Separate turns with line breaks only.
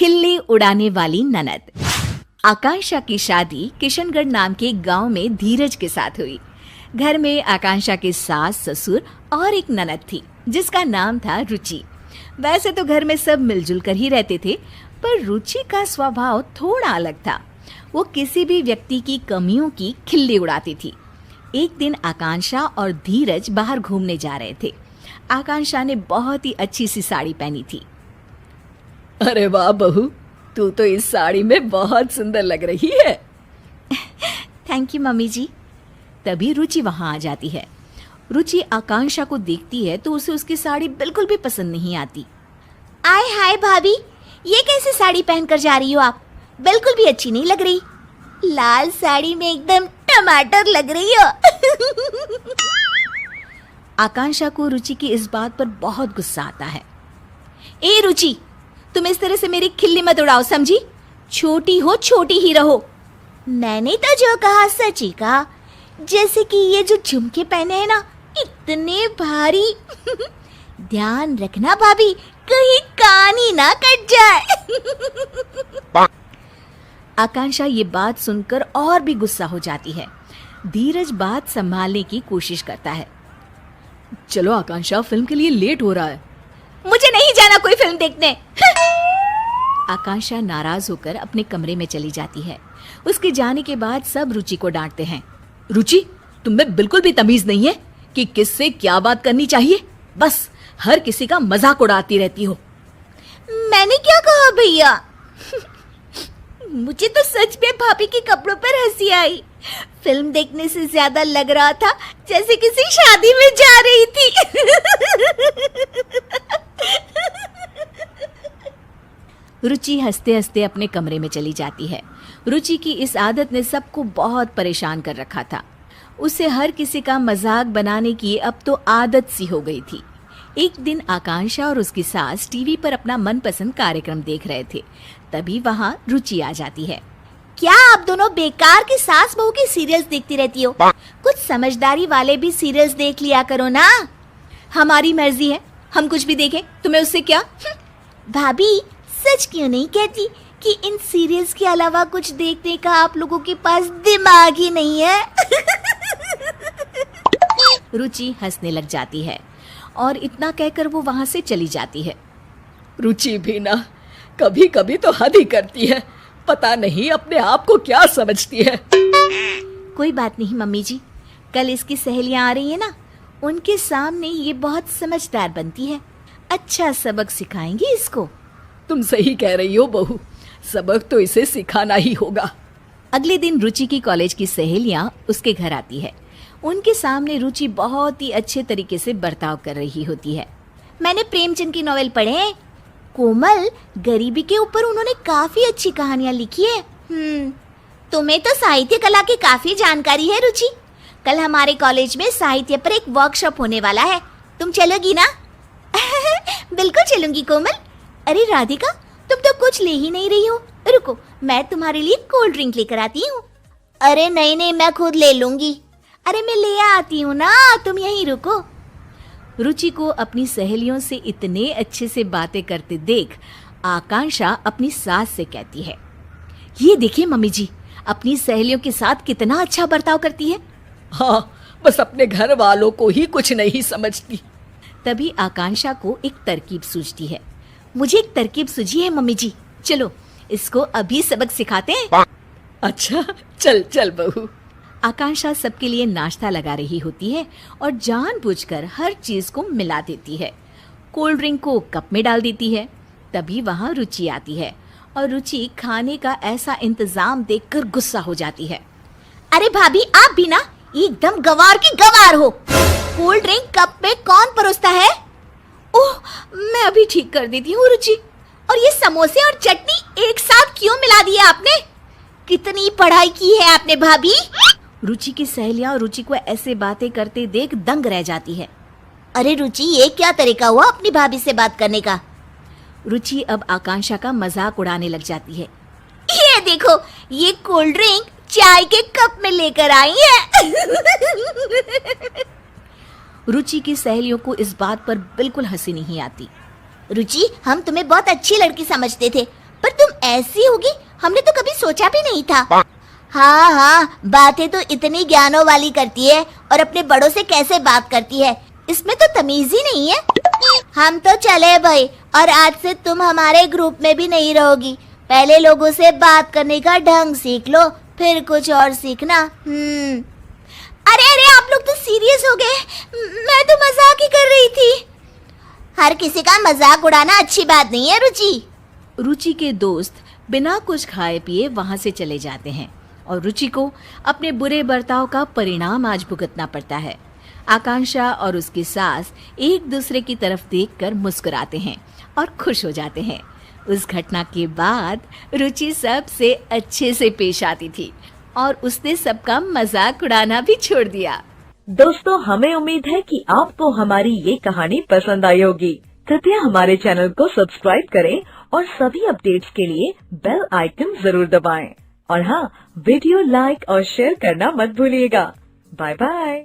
खिल्ली उड़ाने वाली ननद। आकांक्षा की शादी किशनगढ़ नाम के गांव में धीरज के साथ हुई। घर में आकांक्षा के सास, ससुर और एक ननद थी जिसका नाम था रुचि। वैसे तो घर में सब मिलजुल कर ही रहते थे, पर रुचि का स्वभाव थोड़ा अलग था। वो किसी भी व्यक्ति की कमियों की खिल्ली उड़ाती थी। एक दिन आकांक्षा और धीरज बाहर घूमने जा रहे थे। आकांक्षा ने बहुत ही अच्छी सी साड़ी पहनी थी।
अरे वाह बहू, तू तो इस साड़ी में बहुत सुंदर लग रही है।
थैंक यू मम्मी जी। तभी रुचि वहां आ जाती है। रुचि आकांक्षा को देखती है तो उसे उसकी साड़ी बिल्कुल भी पसंद नहीं आती।
आय हाय भाभी, ये कैसे साड़ी पहनकर जा रही हो आप? बिल्कुल भी अच्छी नहीं लग रही। लाल साड़ी में एकदम टमाटर लग रही हो।
आकांक्षा को रुचि की इस बात पर बहुत गुस्सा आता है। ए रुचि, तुम इस तरह से मेरी खिल्ली मत उड़ाओ, समझी? छोटी हो, छोटी ही रहो।
मैंने तो जो कहा सच ही कहा। जैसे कि ये जो झुमके पहने हैं ना, इतने भारी। ध्यान रखना भाभी, कहीं कान ही ना कट जाए।
आकांक्षा ये बात सुनकर और भी गुस्सा हो जाती है। धीरज बात संभालने की कोशिश करता है।
चलो आकांक्षा, फिल्म के लिए लेट हो रहा है।
मुझे नहीं जाना कोई फिल्म देखने।
आकांक्षा नाराज होकर अपने कमरे में चली जाती है। उसके जाने के बाद सब रुचि को डांटते हैं।
रुचि, तुम्हें बिल्कुल भी तमीज नहीं है कि किससे क्या बात करनी चाहिए। बस हर किसी का मजाक उड़ाती रहती हो।
मैंने क्या कहा भैया? मुझे तो सच में भाभी के कपड़ों पर हंसी आई। फिल्म देखने से ज्यादा लग रहा था जैसे किसी शादी में जा रही थी।
रुचि हंसते हंसते अपने कमरे में चली जाती है। रुचि की इस आदत ने सबको बहुत परेशान कर रखा था। उसे हर किसी का मजाक बनाने की अब तो आदत सी हो गई थी। एक दिन आकांक्षा और उसकी सास टीवी पर अपना मनपसंद कार्यक्रम देख रहे थे। तभी वहाँ रुचि आ जाती है।
क्या आप दोनों बेकार के सास बहू के सीरियल्स देखती रहती हो? कुछ समझदारी वाले भी सीरियल्स देख लिया करो ना।
हमारी मर्जी है, हम कुछ भी देखें, तुम्हें उससे क्या?
भाभी, सच क्यों नहीं कहती कि इन सीरियल्स के अलावा कुछ देखने का आप लोगों के पास दिमाग ही नहीं है?
रुचि हंसने लग जाती है और इतना कहकर वो वहां से चली जाती है।
रुचि भी ना कभी कभी तो हद ही करती है। पता नहीं अपने आप को क्या समझती है।
कोई बात नहीं मम्मी जी, कल इसकी सहेलियां आ रही है ना, उनके सामने ये बहुत समझदार बनती है। अच्छा सबक सिखाएंगे इसको।
तुम सही कह रही हो बहू, सबक तो इसे सिखाना ही होगा।
अगले दिन रुचि की कॉलेज की सहेलियां उसके घर आती है। उनके सामने रुचि बहुत ही अच्छे तरीके से बर्ताव कर रही होती है।
मैंने प्रेमचंद की नॉवेल पढ़े हैं। कोमल, गरीबी के ऊपर उन्होंने काफी अच्छी कहानियां लिखी है। तुम्हें तो साहित्य कला की काफी जानकारी है रुचि। कल हमारे कॉलेज में साहित्य पर एक वर्कशॉप होने वाला है, तुम चलोगी ना? बिल्कुल चलूंगी कोमल। अरे राधिका, तुम तो कुछ ले ही नहीं रही हो। रुको, मैं तुम्हारे लिए कोल्ड ड्रिंक लेकर आती हूँ। अरे नहीं नहीं, मैं खुद ले लूंगी। अरे मैं ले आती हूँ ना, तुम यहीं रुको।
रुचि को अपनी सहेलियों से इतने अच्छे से बातें करते देख आकांक्षा अपनी सास से कहती है, ये देखिए मम्मी जी, अपनी सहेलियों के साथ कितना अच्छा बर्ताव करती है।
हाँ, बस अपने घर वालों को ही कुछ नहीं समझती।
तभी आकांक्षा को एक तरकीब सूझती है। मुझे एक तरकीब सूझी है मम्मी जी, चलो इसको अभी सबक सिखाते हैं।
अच्छा, चल चल बहू।
आकांक्षा सबके लिए नाश्ता लगा रही होती है और जानबूझकर हर चीज को मिला देती है। कोल्ड ड्रिंक को कप में डाल देती है। तभी वहाँ रुचि आती है और रुचि खाने का ऐसा इंतजाम देखकर गुस्सा हो जाती है।
अरे भाभी, आप भी ना एकदम गवार की गवार हो। कोल्ड ड्रिंक कप में कौन परोसता है?
ओह, मैं अभी ठीक कर देती हूँ रुचि।
और ये समोसे और चटनी एक साथ क्यों मिला दिया आपने? कितनी पढ़ाई की है आपने भाभी?
रुचि की सहेलियां रुचि को ऐसे बातें करते देख दंग रह जाती है।
अरे रुचि, ये क्या तरीका हुआ अपनी भाभी से बात करने का?
रुचि अब आकांक्षा का मजाक उड़ाने लग जाती है।
ये देखो, ये कोल्ड ड्रिंक चाय के कप में लेकर आई है।
रुचि की सहेलियों को इस बात पर बिल्कुल हंसी नहीं आती।
रुचि, हम तुम्हें बहुत अच्छी लड़की समझते थे, पर ऐसी होगी हमने तो कभी सोचा भी नहीं था। हाँ हाँ, बातें तो इतनी ज्ञानों वाली करती है और अपने बड़ों से कैसे बात करती है, इसमें तो तमीज ही नहीं है। हम तो चले भाई, और आज से तुम हमारे ग्रुप में भी नहीं रहोगी। पहले लोगों से बात करने का ढंग सीख लो, फिर कुछ और सीखना। अरे अरे, आप लोग तो सीरियस हो गए, मैं तो मजाक ही कर रही थी। हर किसी का मजाक उड़ाना अच्छी बात नहीं है रुचि।
रुचि के दोस्त बिना कुछ खाए पिए वहां से चले जाते हैं और रुचि को अपने बुरे बर्ताव का परिणाम आज भुगतना पड़ता है। आकांक्षा और उसकी सास एक दूसरे की तरफ देखकर मुस्कुराते हैं और खुश हो जाते हैं। उस घटना के बाद रुचि सबसे अच्छे से पेश आती थी और उसने सबका मजाक उड़ाना भी छोड़ दिया।
दोस्तों, हमें उम्मीद है कि आपको हमारी ये कहानी पसंद आई होगी। कृपया हमारे चैनल को सब्सक्राइब करें और सभी अपडेट्स के लिए बेल आइकन जरूर दबाएं। और हाँ, वीडियो लाइक और शेयर करना मत भूलिएगा। Bye bye.